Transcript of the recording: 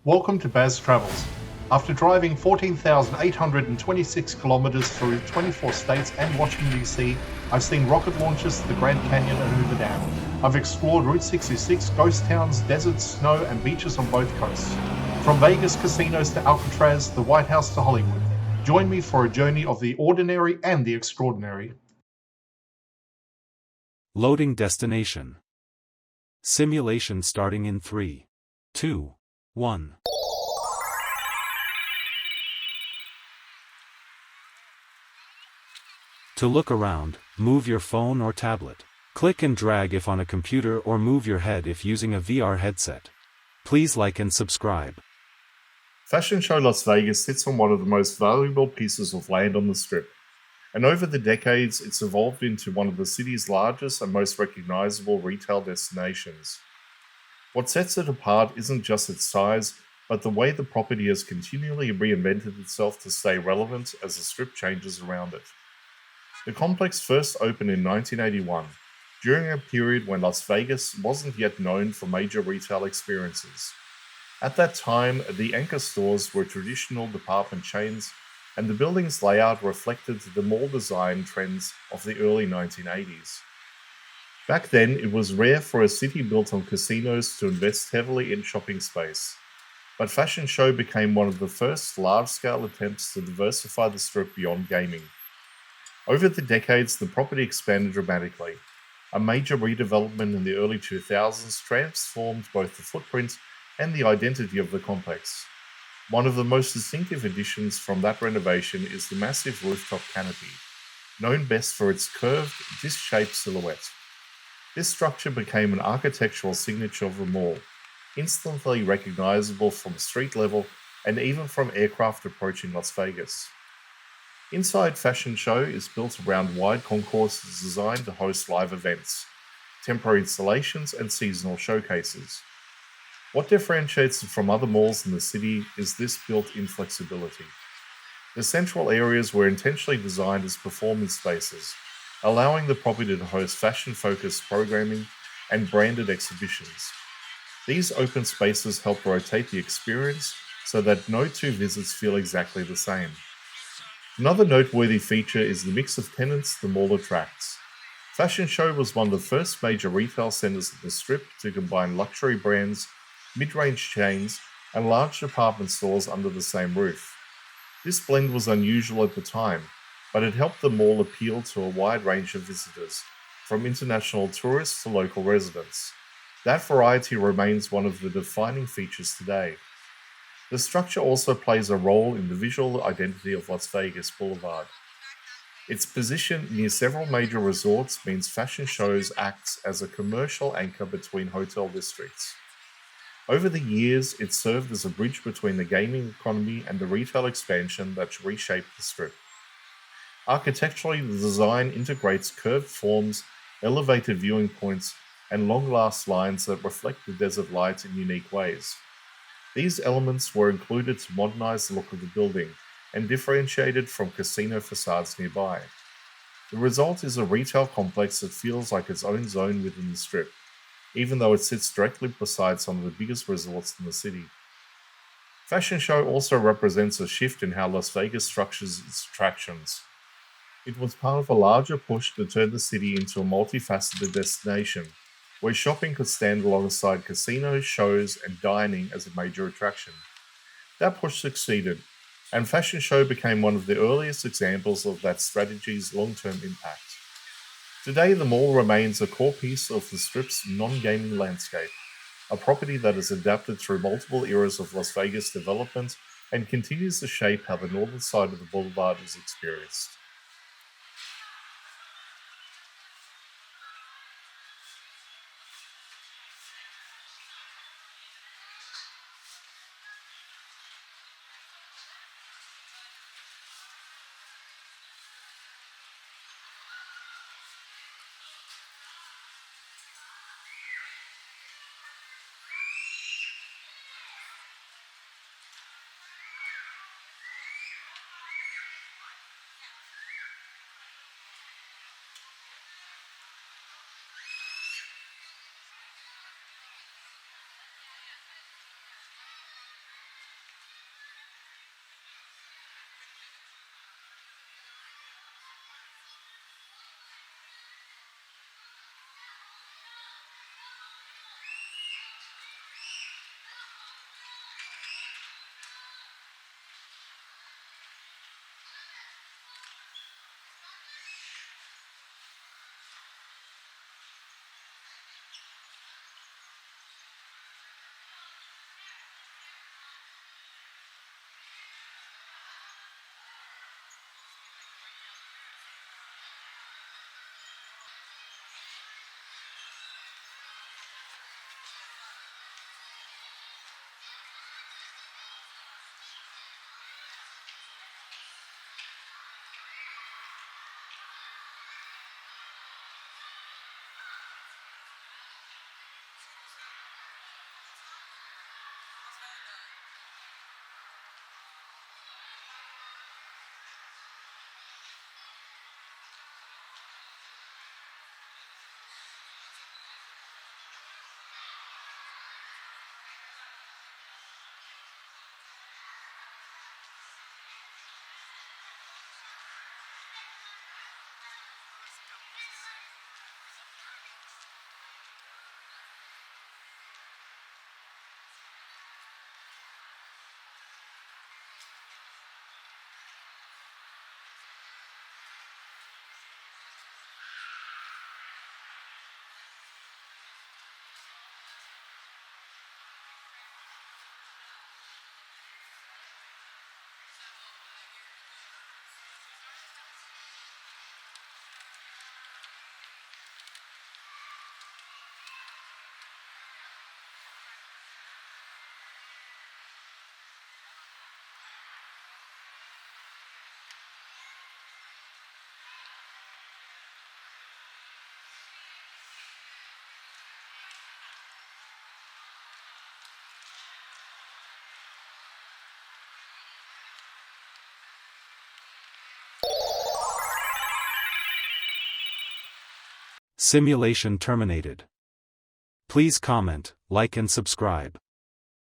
Welcome to Baz Travels. After driving 14,826 kilometers through 24 states and Washington, D.C., I've seen rocket launches to the Grand Canyon and Hoover Dam. I've explored Route 66, ghost towns, deserts, snow, and beaches on both coasts. From Vegas casinos to Alcatraz, the White House to Hollywood. Join me for a journey of the ordinary and the extraordinary. Loading destination. Simulation starting in 3, 2, 1. To look around, move your phone or tablet. Click and drag if on a computer or move your head if using a VR headset. Please like and subscribe. Fashion Show Las Vegas sits on one of the most valuable pieces of land on the Strip, and over the decades it's evolved into one of the city's largest and most recognizable retail destinations. What sets it apart isn't just its size, but the way the property has continually reinvented itself to stay relevant as the Strip changes around it. The complex first opened in 1981, during a period when Las Vegas wasn't yet known for major retail experiences. At that time, the anchor stores were traditional department chains, and the building's layout reflected the mall design trends of the early 1980s. Back then, it was rare for a city built on casinos to invest heavily in shopping space, but Fashion Show became one of the first large-scale attempts to diversify the Strip beyond gaming. Over the decades, the property expanded dramatically. A major redevelopment in the early 2000s transformed both the footprint and the identity of the complex. One of the most distinctive additions from that renovation is the massive rooftop canopy, known best for its curved, disc-shaped silhouette. This structure became an architectural signature of the mall, instantly recognizable from street level and even from aircraft approaching Las Vegas. Inside Fashion Show is built around wide concourses designed to host live events, temporary installations, and seasonal showcases. What differentiates it from other malls in the city is this built-in flexibility. The central areas were intentionally designed as performance spaces, allowing the property to host fashion-focused programming and branded exhibitions. These open spaces help rotate the experience so that no two visits feel exactly the same. Another noteworthy feature is the mix of tenants the mall attracts. Fashion Show was one of the first major retail centers in the Strip to combine luxury brands, mid-range chains, and large department stores under the same roof. This blend was unusual at the time, but it helped the mall appeal to a wide range of visitors, from international tourists to local residents. That variety remains one of the defining features today. The structure also plays a role in the visual identity of Las Vegas Boulevard. Its position near several major resorts means Fashion Shows acts as a commercial anchor between hotel districts. Over the years, it served as a bridge between the gaming economy and the retail expansion that reshaped the Strip. Architecturally, the design integrates curved forms, elevated viewing points, and long-last lines that reflect the desert light in unique ways. These elements were included to modernize the look of the building and differentiated from casino facades nearby. The result is a retail complex that feels like its own zone within the Strip, even though it sits directly beside some of the biggest resorts in the city. Fashion Show also represents a shift in how Las Vegas structures its attractions. It was part of a larger push to turn the city into a multifaceted destination, where shopping could stand alongside casinos, shows, and dining as a major attraction. That push succeeded, and Fashion Show became one of the earliest examples of that strategy's long-term impact. Today, the mall remains a core piece of the Strip's non-gaming landscape, a property that has adapted through multiple eras of Las Vegas development and continues to shape how the northern side of the boulevard is experienced. Simulation terminated. Please comment, like and subscribe.